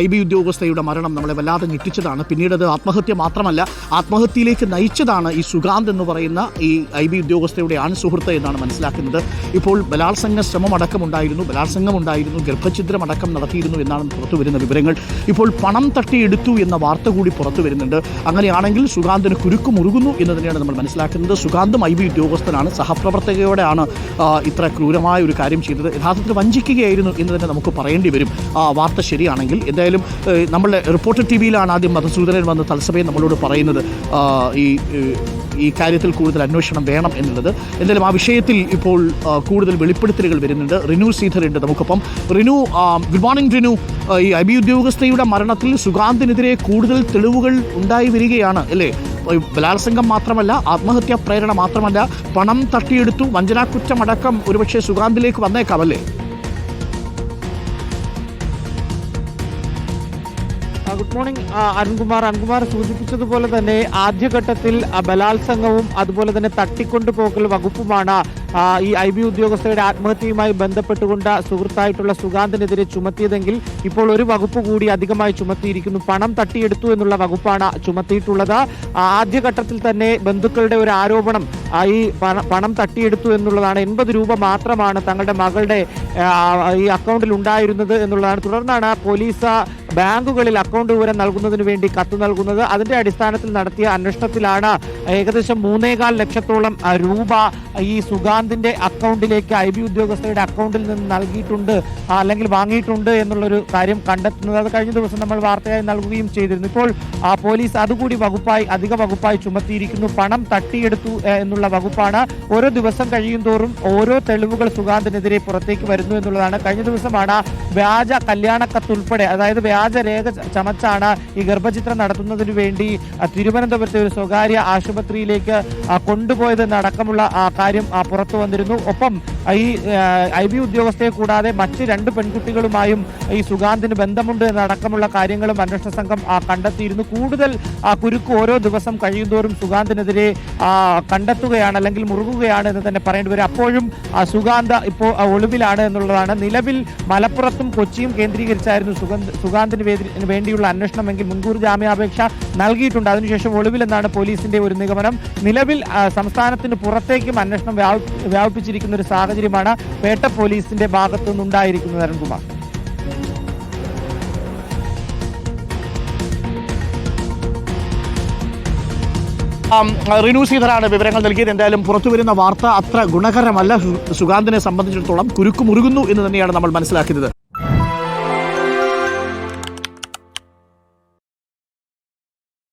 IB ഉദ്യോഗസ്ഥയുടെ മരണം നമ്മളെ വല്ലാതെ ഞെട്ടിച്ചതാണ്. പിന്നീട് അത് ആത്മഹത്യ മാത്രമല്ല, ആത്മഹത്യയിലേക്ക് നയിച്ചതാണ് ഈ സുഗാന്ത് എന്ന് പറയുന്ന ഈ IB ഉദ്യോഗസ്ഥയുടെ സുഹൃത്ത് എന്നാണ് മനസ്സിലാക്കുന്നത്. ഇപ്പോൾ ബലാത്സംഗ ശ്രമം അടക്കമുണ്ടായിരുന്നു, ഗർഭഛിദ്രം അടക്കം നടത്തിയിരുന്നു എന്നാണ് പുറത്തു വരുന്ന വിവരങ്ങൾ. ഇപ്പോൾ പണം തട്ടിയെടുത്തു എന്ന വാർത്ത കൂടി പുറത്തു വരുന്നുണ്ട്. അങ്ങനെയാണെങ്കിൽ സുഗാന്തിന് കുരുക്ക് മുറുകുന്നു എന്ന് തന്നെയാണ് നമ്മൾ മനസ്സിലാക്കുന്നത്. സുഗാന്തും IB ഉദ്യോഗസ്ഥനാണ്, സഹപ്രവർത്തകയോടെയാണ് ഇത്ര ക്രൂരമായ ഒരു കാര്യം ചെയ്തത്. യഥാർത്ഥത്തിൽ വഞ്ചിക്കുകയായിരുന്നു എന്ന് തന്നെ നമുക്ക് പറയേണ്ടി വരും വാർത്ത ശരിയാണെങ്കിൽ. എന്തായാലും നമ്മളുടെ റിപ്പോർട്ടർ TV ആദ്യം മധുസൂദനൻ വന്ന് തത്സമയം നമ്മളോട് പറയുന്നത് ഈ കാര്യത്തിൽ കൂടുതൽ അന്വേഷണം വേണം എന്നുള്ളത്. എന്തായാലും ആ വിഷയത്തിൽ ഇപ്പോൾ കൂടുതൽ വെളിപ്പെടുത്തലുകൾ വരുന്നുണ്ട്. റിനു ശ്രീധർ ഉണ്ട് നമുക്കൊപ്പം. Rinu, good morning Rinu. ഈ IB ഉദ്യോഗസ്ഥയുടെ മരണത്തിൽ സുഗാന്തിനെതിരെ കൂടുതൽ തെളിവുകൾ ഉണ്ടായി വരികയാണ് അല്ലേ? ബലാത്സംഗം മാത്രമല്ല, ആത്മഹത്യാ പ്രേരണ മാത്രമല്ല, പണം തട്ടിയെടുത്തു, വഞ്ചനാക്കുറ്റമടക്കം ഒരുപക്ഷെ സുഗാന്തിലേക്ക് വന്നേക്കാം അല്ലേ? ഗുഡ് മോർണിംഗ് അരുൺകുമാർ സൂചിപ്പിച്ചതുപോലെ തന്നെ ആദ്യഘട്ടത്തിൽ ബലാത്സംഗവും അതുപോലെ തന്നെ തട്ടിക്കൊണ്ടുപോകൽ വകുപ്പുമാണ് ഈ IB ഉദ്യോഗസ്ഥരുടെ ആത്മഹത്യയുമായി ബന്ധപ്പെട്ടുകൊണ്ട് സുഹൃത്തായിട്ടുള്ള സുഗാന്തിനെതിരെ ചുമത്തിയതെങ്കിൽ ഇപ്പോൾ ഒരു വകുപ്പ് കൂടി അധികമായി ചുമത്തിയിരിക്കുന്നു. പണം തട്ടിയെടുത്തു എന്നുള്ള വകുപ്പാണ് ചുമത്തിയിട്ടുള്ളത്. ആദ്യഘട്ടത്തിൽ തന്നെ ബന്ധുക്കളുടെ ഒരു ആരോപണം ഈ പണം തട്ടിയെടുത്തു എന്നുള്ളതാണ്. 80 രൂപ മാത്രമാണ് തങ്ങളുടെ മകളുടെ ഈ അക്കൗണ്ടിൽ ഉണ്ടായിരുന്നത് എന്നുള്ളതാണ്. തുടർന്നാണ് പോലീസ് ബാങ്കുകളിൽ അക്കൗണ്ട് വിവരം നൽകുന്നതിന് വേണ്ടി കത്ത് നൽകുന്നത്. അതിന്റെ അടിസ്ഥാനത്തിൽ നടത്തിയ അന്വേഷണത്തിലാണ് ഏകദേശം 3.25 ലക്ഷത്തോളം രൂപ ഈ സുഗാന്തിന്റെ അക്കൗണ്ടിലേക്ക് IB ഉദ്യോഗസ്ഥരുടെ അക്കൗണ്ടിൽ നിന്ന് നൽകിയിട്ടുണ്ട് അല്ലെങ്കിൽ വാങ്ങിയിട്ടുണ്ട് എന്നുള്ളൊരു കാര്യം കണ്ടെത്തുന്നത്. അത് കഴിഞ്ഞ ദിവസം നമ്മൾ വാർത്തയായി നൽകുകയും ചെയ്തിരുന്നു. ഇപ്പോൾ പോലീസ് അതുകൂടി അധിക വകുപ്പായി ചുമത്തിയിരിക്കുന്നു. പണം തട്ടിയെടുത്തു എന്നുള്ള വകുപ്പാണ്. ഓരോ ദിവസം കഴിയും തോറും ഓരോ തെളിവുകൾ സുഗാന്തിനെതിരെ പുറത്തേക്ക് വരുന്നു എന്നുള്ളതാണ്. കഴിഞ്ഞ ദിവസമാണ് വ്യാജ കല്യാണക്കത്തുൾപ്പെടെ, അതായത് വ്യാജ രേഖ ചമച്ചാണ് ഈ ഗർഭചിത്രം നടത്തുന്നതിന് വേണ്ടി തിരുവനന്തപുരത്തെ ഒരു സ്വകാര്യ ആശുപത്രിയിലേക്ക് കൊണ്ടുപോയതെന്നടക്കമുള്ള കാര്യം പുറത്തു വന്നിരുന്നു. ഒപ്പം ഈ IB ഉദ്യോഗസ്ഥയെ കൂടാതെ മറ്റ് 2 പെൺകുട്ടികളുമായും ഈ സുഗാന്തിന് ബന്ധമുണ്ട് എന്നടക്കമുള്ള കാര്യങ്ങളും അന്വേഷണ സംഘം കണ്ടെത്തിയിരുന്നു. കൂടുതൽ കുരുക്ക് ഓരോ ദിവസം കഴിയുന്തോറും സുഗാന്തിനെതിരെ കണ്ടെത്തുകയാണ് അല്ലെങ്കിൽ മുറുകുകയാണ് എന്ന് തന്നെ പറയേണ്ടി വരും. അപ്പോഴും സുഗാന്ത് ഇപ്പോൾ ഒളിവിലാണ് എന്നുള്ളതാണ്. നിലവിൽ മലപ്പുറത്തും കൊച്ചിയും കേന്ദ്രീകരിച്ചായിരുന്നു സുഗാന്തിന് വേണ്ടിയുള്ള അന്വേഷണമെങ്കിൽ മുൻകൂർ ജാമ്യാപേക്ഷ നൽകിയിട്ടുണ്ട്. അതിനുശേഷം ഒളിവിലെന്നാണ് പോലീസിന്റെ ഒരു നിഗമനം. നിലവിൽ സംസ്ഥാനത്തിന് പുറത്തേക്കും അന്വേഷണം വ്യാപിപ്പിച്ചിരിക്കുന്ന ഒരു സാഹചര്യമാണ് പേട്ട പോലീസിന്റെ ഭാഗത്തു നിന്നുണ്ടായിരിക്കുന്നത്. അരുൺകുമാർ, റിനു ശ്രീധറാണ് വിവരങ്ങൾ നൽകിയത്. എന്തായാലും പുറത്തുവരുന്ന വാർത്ത അത്ര ഗുണകരമല്ല. സുഗാന്തിനെ സംബന്ധിച്ചിടത്തോളം കുരുക്ക് മുറുകുന്നു എന്ന് തന്നെയാണ് നമ്മൾ മനസ്സിലാക്കുന്നത്.